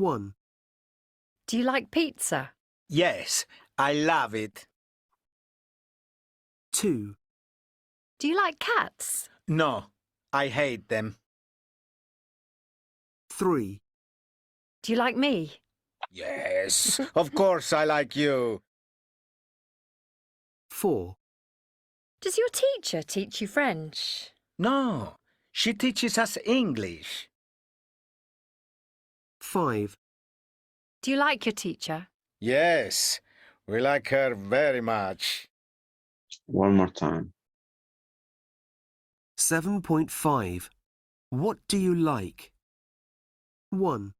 1, Do you like pizza? Yes, I love it. 2, Do you like cats? No, I hate them. 3, Do you like me? Yes, of course I like you. 4, Does your teacher teach you French? No, she teaches us English. 5, Do you like your teacher? Yes, we like her very much. One more time. 7.5. What do you like? 1,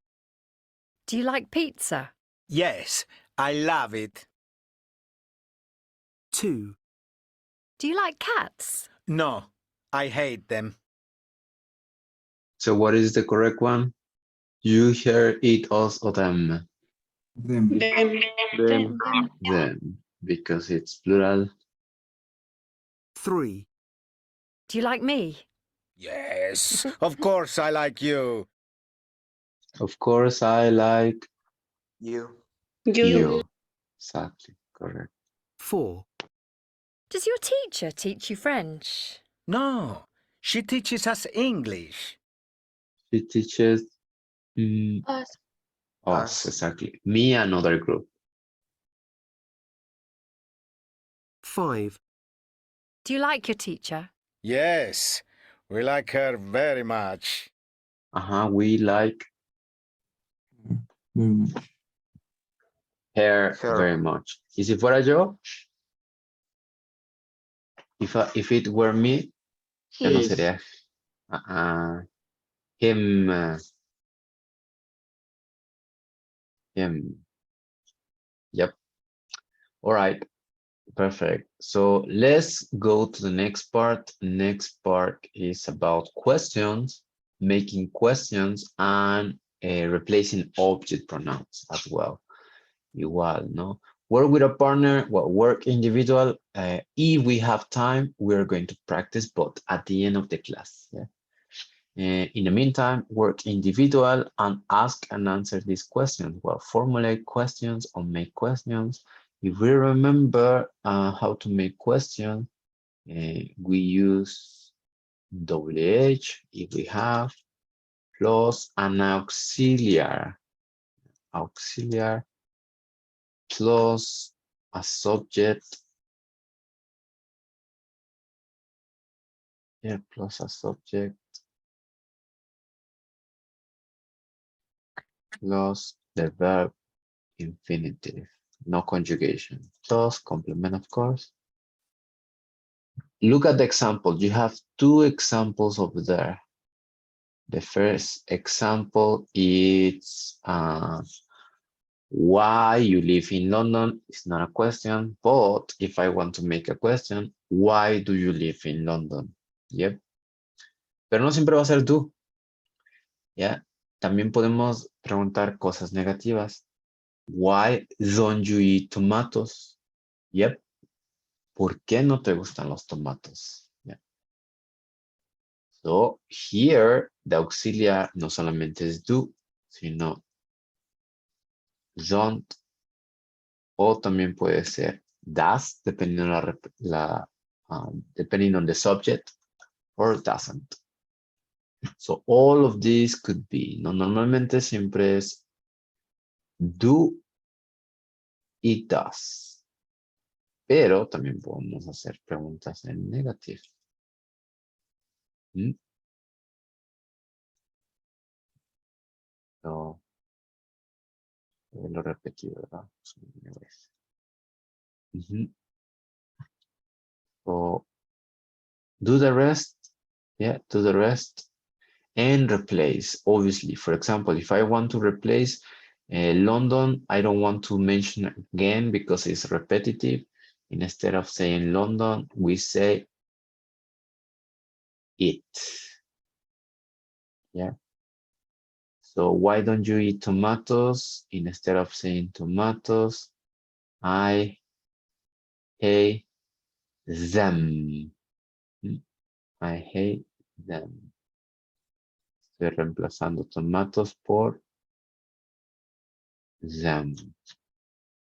Do you like pizza? Yes, I love it. 2, Do you like cats? No, I hate them. So what is the correct one? You, her, it, us, or them? Them. Them, because it's plural. 3, Do you like me? Yes, of course I like you. Of course, I like You. you. Exactly, correct. 4, Does your teacher teach you French? No, she teaches us English. She teaches Us. us, exactly. Me, another group. 5, Do you like your teacher? Yes, we like her very much. We like Very much. her Her. very much. ¿Y si fuera yo? If it were me, ya no His. sería him, him. Yep. All right. Perfect. So let's go to the next part. Next part is about questions, making questions, and replacing object pronouns as well. Igual, no? Work with a partner, well, work individual. If we have time, we're going to practice both at the end of the class. Yeah? In the meantime, work individual and ask and answer these questions. Well, formulate questions or make questions. If we remember how to make questions, we use WH if we have, plus an auxiliary, plus a subject, plus a subject, plus the verb infinitive, no conjugation, plus complement, of course. Look at the example. You have two examples over there. The first example is why you live in London. It's not a question, but if I want to make a question, why do you live in London? Yep. Pero no siempre va a ser tú. ¿Ya? También podemos preguntar cosas negativas. Why don't you eat tomatoes? Yep. ¿Por qué no te gustan los tomatos? Yeah. So here the auxiliary no solamente es do, sino don't, o también puede ser does, depending depending on the subject, or doesn't. So all of these could be, no, normalmente siempre es do, it does. Pero también podemos hacer preguntas en negativo. No, lo repetí, ¿verdad? So do the rest, do the rest and replace. Obviously, for example, if I want to replace London, I don't want to mention again because it's repetitive. Instead of saying London, we say it. Yeah. So why don't you eat tomatoes? Instead of saying tomatoes, I hate them. I hate them. Estoy reemplazando tomatoes por them.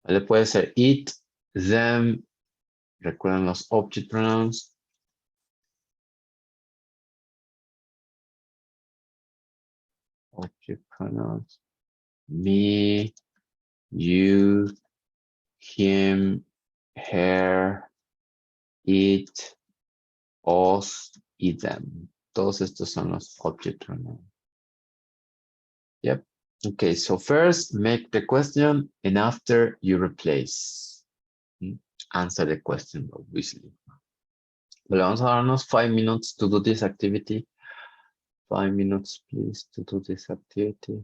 ¿Vale? Puede ser it, them. Recuerden los object pronouns. Object pronouns. Me, you, him, her, it, us y them. Todos estos son los object pronouns. Yep. Okay, so first make the question and after you replace. Answer the question, obviously. Well, vamos a darnos 5 minutes to do this activity. 5 minutes, please, to do this activity.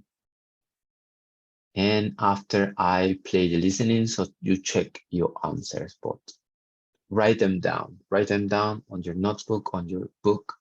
And after I play the listening, so you check your answers, but write them down. Write them down on your notebook, on your book.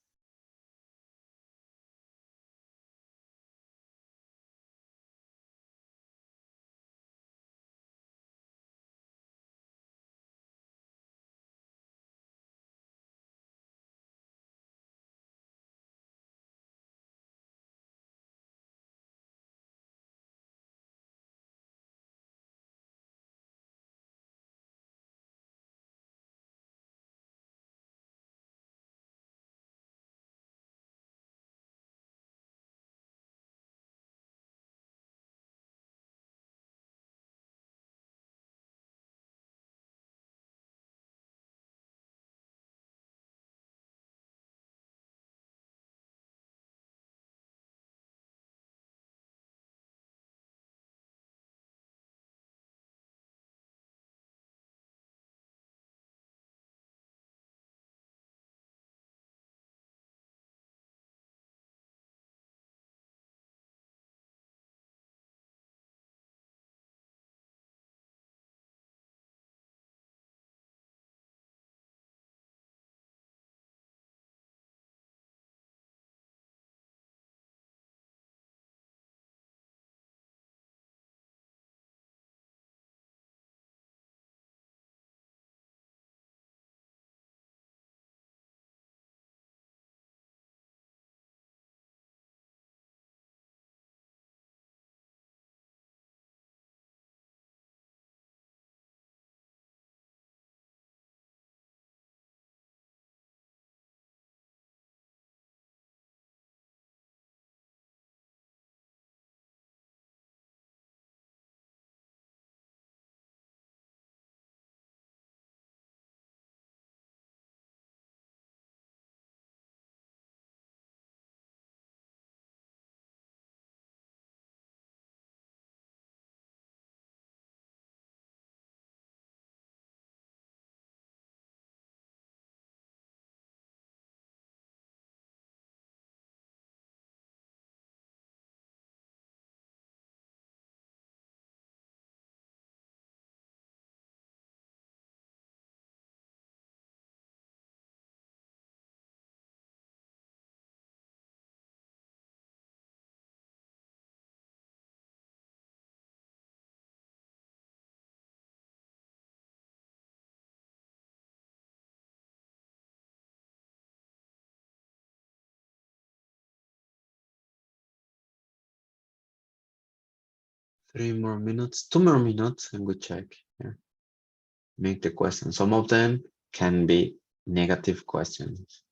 Three more minutes, 2 more minutes, and we check here. Make the question. Some of them can be negative questions.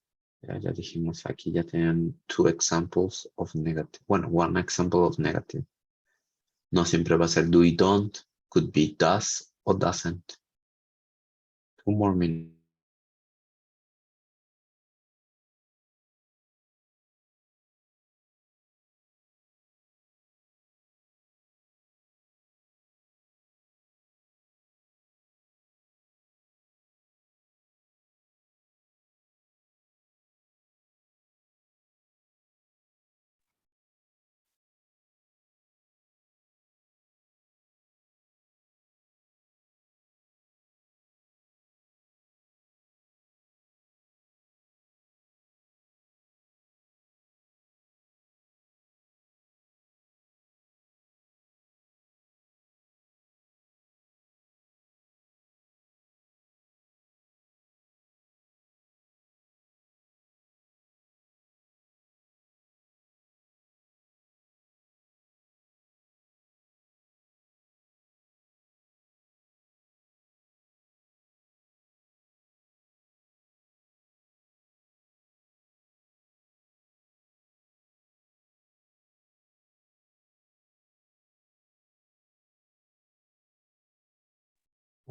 Ya dijimos aquí, ya tienen 2 examples of negative. Bueno, 1 example of negative. No siempre va a ser do y don't. Could be does or doesn't. 2 more minutes.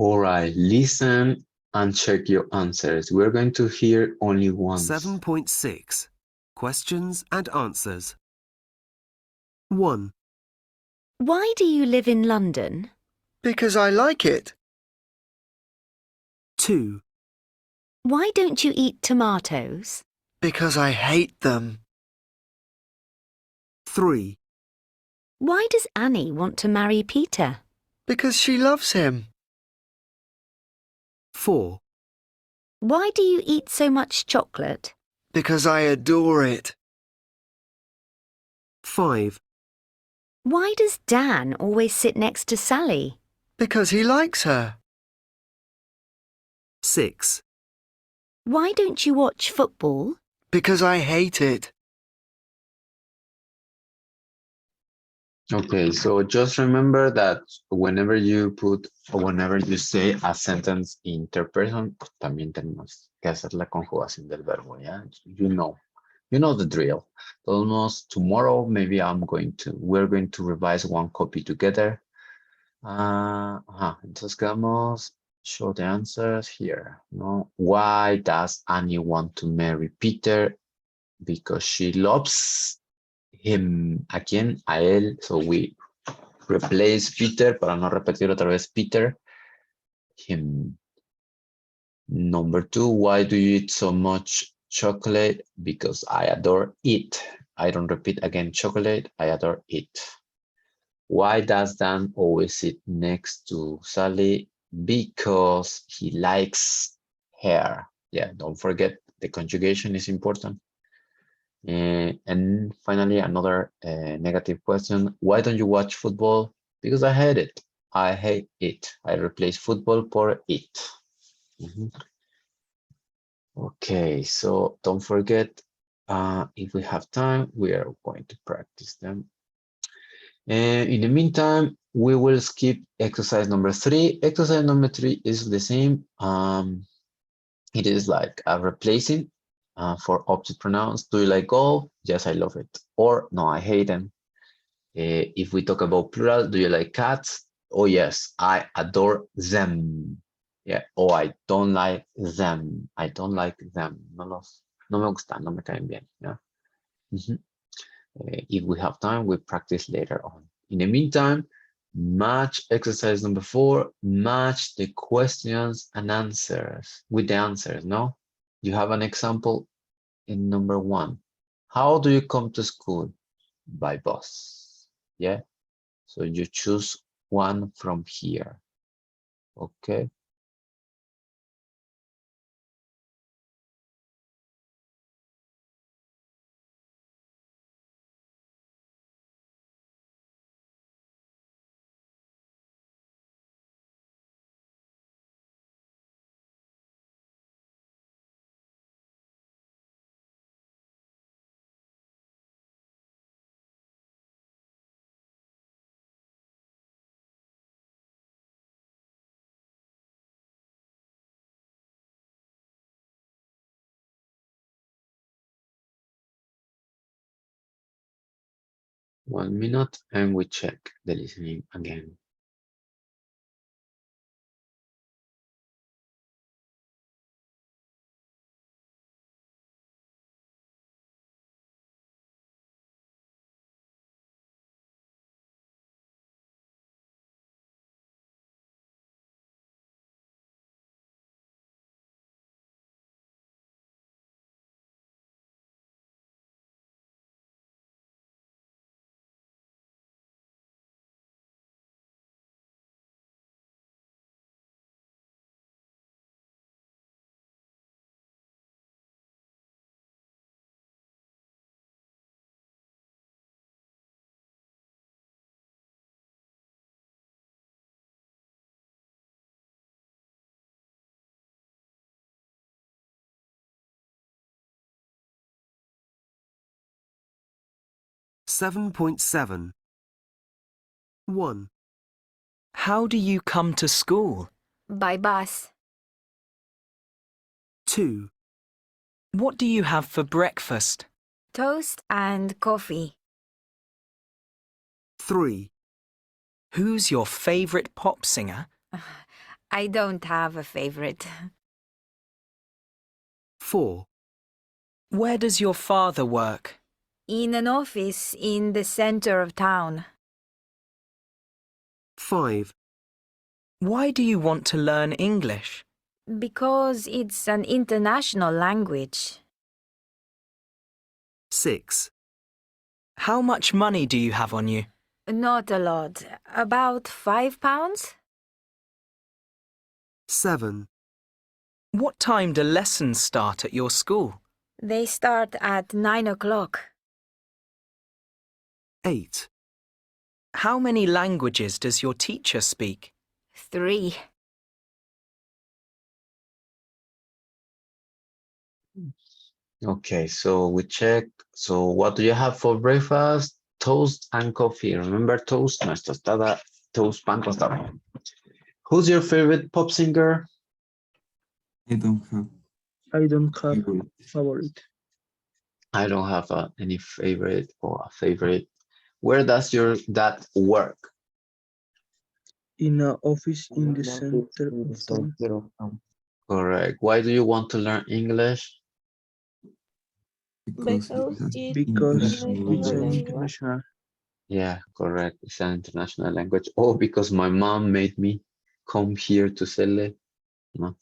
All right, listen and check your answers. We're going to hear only once. 7.6. Questions and answers. 1, Why do you live in London? Because I like it. 2, Why don't you eat tomatoes? Because I hate them. 3, Why does Annie want to marry Peter? Because she loves him. 4, Why do you eat so much chocolate? Because I adore it. 5, Why does Dan always sit next to Sally? Because he likes her. 6, Why don't you watch football? Because I hate it. Okay, so just remember that whenever you say a sentence in third person, también tenemos que hacer la conjugación del verbo, ¿ya? You know the drill. Almost tomorrow, maybe we're going to revise one copy together. Entonces quedamos, show the answers here, no? Why does Annie want to marry Peter? Because she loves him. ¿A quién? A él. So we replace Peter, para no repetir otra vez Peter, him. Number 2, why do you eat so much chocolate? Because I adore it. I don't repeat again, chocolate, I adore it. Why does Dan always sit next to Sally? Because he likes her. Yeah, don't forget the conjugation is important. And finally, another negative question. Why don't you watch football? Because I hate it. I hate it. I replace football for it. Okay, so don't forget, if we have time, we are going to practice them. And in the meantime, we will skip exercise number 3. Exercise number 3 is the same. It is like a replacing for object pronouns. Do you like golf? Yes, I love it. Or no, I hate them. If we talk about plural, do you like cats? Oh yes, I adore them. Yeah. Oh, I don't like them. I don't like them. No me gustan, no me caen bien. Yeah. If we have time, we practice later on. In the meantime, match exercise number 4, match the questions and answers with the answers, no? You have an example in number 1. How do you come to school? By bus. Yeah. So you choose one from here. Okay. One minute and we check the listening again. Seven point 1, How do you come to school? By bus. 2, What do you have for breakfast? Toast and coffee. 3, Who's your favourite pop singer? I don't have a favorite. 4. Where does your father work? In an office in the center of town. 5. Why do you want to learn English? Because it's an international language. 6. How much money do you have on you? Not a lot. About £5? 7. What time do lessons start at your school? They start at 9 o'clock. 8. How many languages does your teacher speak? 3. Okay, so we check. So what do you have for breakfast? Toast and coffee. Remember toast? No es tostada. Toast, pan tostado. Who's your favorite pop singer? I don't have favorite. favorite. I don't have any favorite or a favorite. Where does your dad work? In an office in the center of town. Correct. Why do you want to learn English? Because Because it's it's Because international it's an language. international. Yeah, correct. It's an international language. Oh, because my mom made me come here to Cele. No,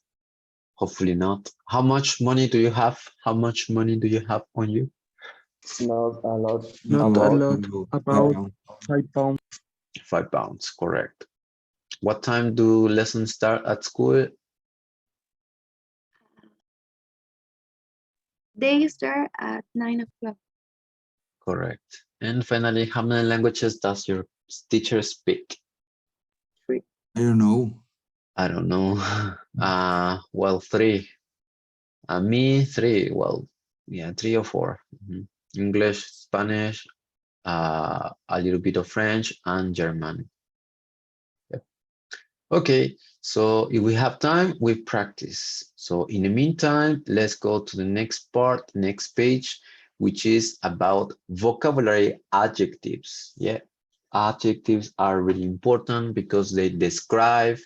hopefully not. How much money do you have? How much money do you have on you? Not a lot. About About £5. £5. £5, correct. What time do lessons start at school? They start at 9 o'clock. Correct. And finally, how many languages does your teacher speak? I don't know. I don't know. Well, 3. Me, 3. Well, yeah, 3 or 4. English, Spanish, a little bit of French and German. Yep. Okay, so if we have time, we practice. So in the meantime, let's go to the next part, next page, which is about vocabulary adjectives. Yeah, adjectives are really important because they describe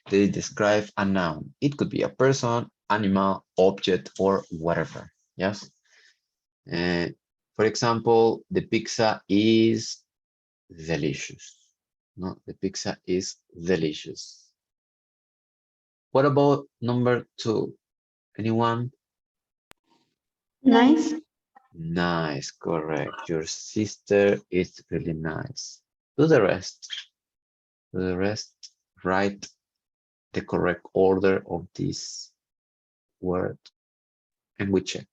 a noun. It could be a person, animal, object, or whatever. Yes. For example, the pizza is delicious. No, the pizza is delicious. What about number 2? Anyone? Nice. Nice, correct. Your sister is really nice. Do the rest. Do the rest. Write the correct order of this word and we check.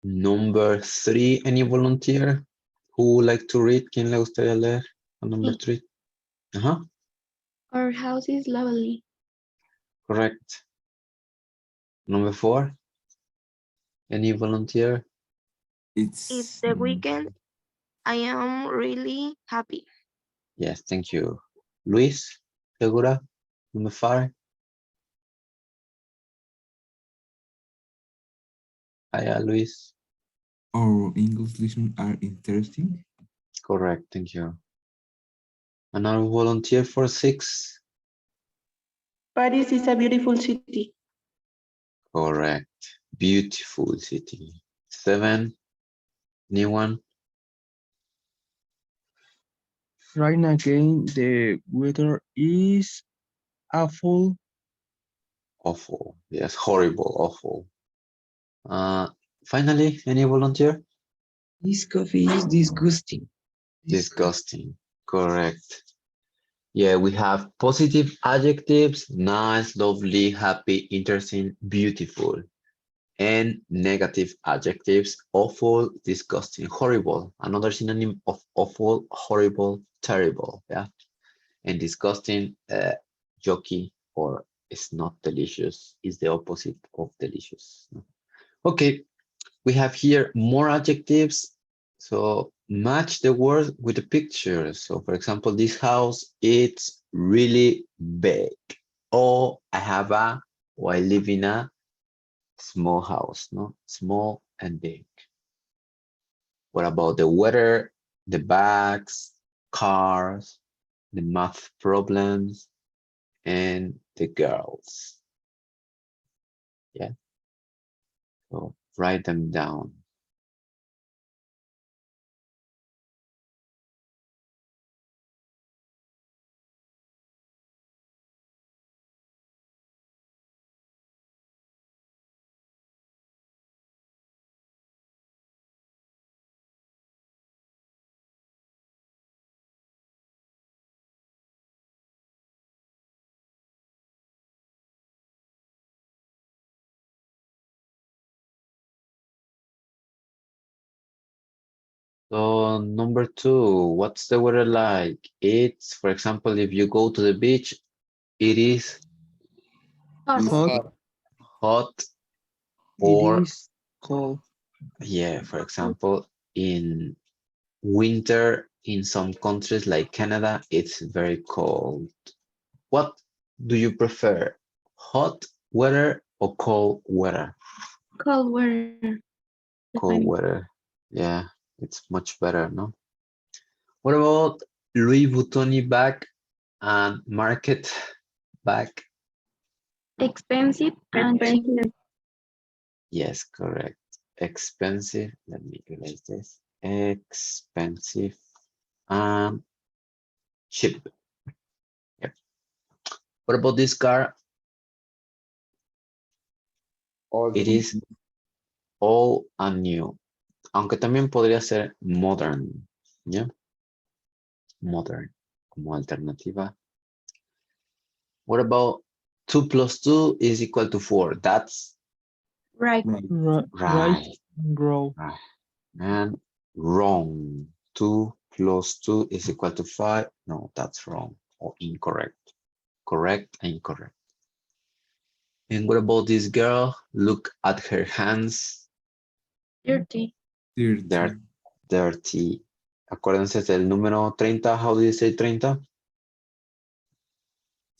Number 3, any volunteer? Who would like to read? ¿Quién le gustaría leer? Number 3. Our house is lovely. Correct. Number 4, any volunteer? It's the weekend. I am really happy. Yes, thank you. Luis, Segura, number 5. Hiya, Luis. Our English lessons are interesting. Correct, thank you. Another volunteer for 6. Paris is a beautiful city. Correct. Beautiful city. 7. Anyone? Right now again, the weather is awful. Awful. Yes, horrible, awful. Finally, any volunteer? This coffee is disgusting. Disgusting. Correct. Yeah, we have positive adjectives, nice, lovely, happy, interesting, beautiful. And negative adjectives, awful, disgusting, horrible. Another synonym of awful, horrible, terrible. Yeah. And disgusting, yucky, or It's not delicious. It's the opposite of delicious. Okay, we have here more adjectives. So match the word with the picture. So for example, this house, it's really big. Or I live in a small house, no? Small and big. What about the weather, the bags, cars, the math problems, and the girls? Yeah, so write them down. So number 2, what's the weather like? It's, for example, if you go to the beach, it is Hot. hot, It or is cold. yeah, for example, in winter in some countries like Canada, it's very cold. What do you prefer? Hot weather or cold weather? Cold weather. Cold weather. Yeah, it's much better, no? What about Louis Vuitton bag and market bag? Expensive and cheap. Yes, correct. Expensive. Let me erase this. Expensive and cheap. Yep. What about this car? It is all and new. Aunque también podría ser modern. ¿Ya? Modern como alternativa. What about 2 plus 2 is equal to 4? That's Right. Right right. and roll. Right. And wrong. 2 plus 2 is equal to 5. No, that's wrong or incorrect. Correct and incorrect. And what about this girl? Look at her hands. Dirty. They're dirty. Acuérdense del número 30. How do you say 30?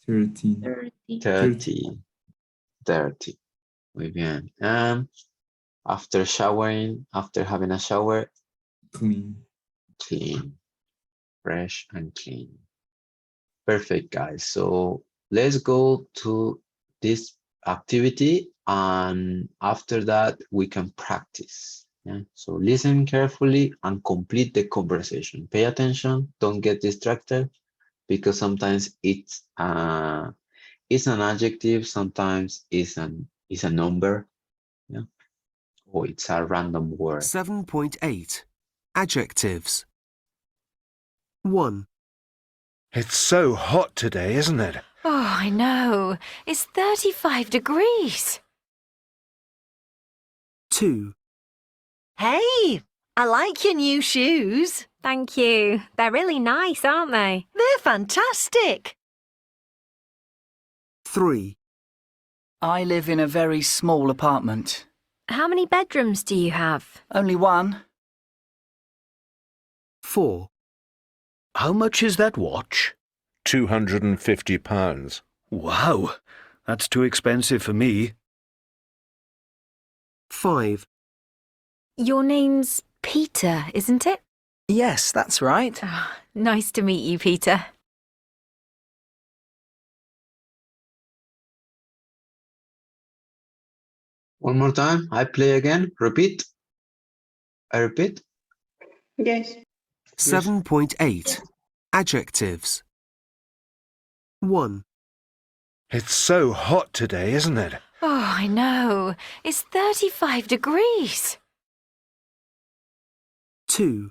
13. 30. 30. Dirty. Muy bien. And after showering, after having a shower, Clean. clean. Fresh and clean. Perfect, guys. So let's go to this activity, and after that we can practice. Yeah? So listen carefully and complete the conversation. Pay attention, don't get distracted, because sometimes it's an adjective, sometimes it's a number, yeah, or it's a random word. 7.8 Adjectives. 1, It's so hot today, isn't it? Oh, I know. It's 35 degrees. 2, Hey, I like your new shoes. Thank you. They're really nice, aren't they? They're fantastic. 3, I live in a very small apartment. How many bedrooms do you have? Only one. 4, How much is that watch? £250. Wow, that's too expensive for me. 5, Your name's Peter, isn't it? Yes, that's right. Oh, nice to meet you, Peter. One more time. I play again. Repeat. I repeat. Yes. 7.8 Adjectives. 1, It's so hot today, isn't it? Oh, I know. It's 35 degrees. 2,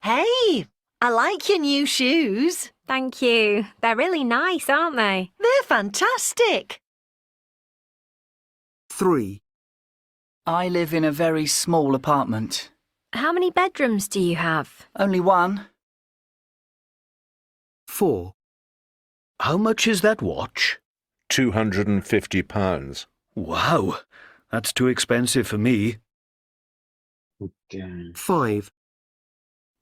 Hey, I like your new shoes. Thank you. They're really nice, aren't they? They're fantastic. 3, I live in a very small apartment. How many bedrooms do you have? Only one. 4, How much is that watch? £250. Wow, that's too expensive for me. Okay. 5.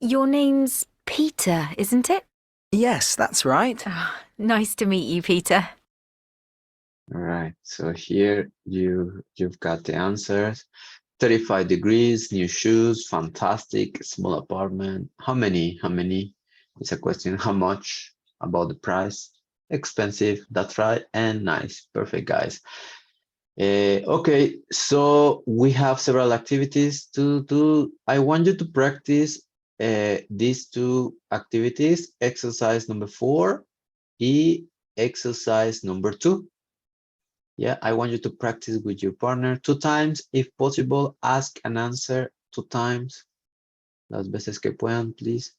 Your name's Peter, isn't it? Yes, that's right. Oh, nice to meet you, Peter. All right. So here you've got the answers. 35 degrees, new shoes, fantastic, small apartment. How many? How many? It's a question. How much? About the price? Expensive, that's right, and nice. Perfect, guys. Okay, so we have several activities to do. I want you to practice these two activities, exercise number 4 and exercise number 2. Yeah, I want you to practice with your partner 2 times. If possible, ask and answer 2 times. Las veces que puedan, please.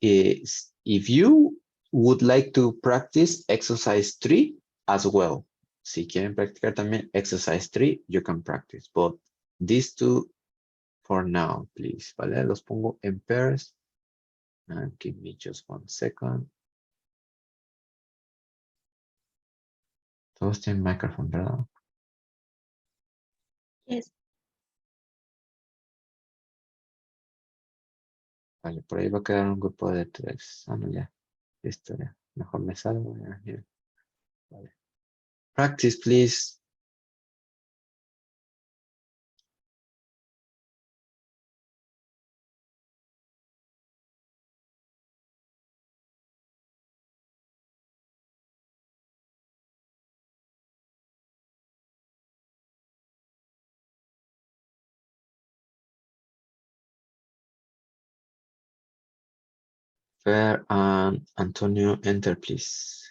If you would like to practice exercise 3 as well. Si quieren practicar también exercise 3, you can practice. But these two for now, please. ¿Vale? Los pongo en pairs. And give me just 1 second. Todos tienen micrófono, ¿verdad? Yes. Vale, por ahí va a quedar un grupo de 3. Ah, no, ya. Listo, ya. Mejor me salgo. Ya. Vale. Practice, please. Fer and Antonio, enter, please.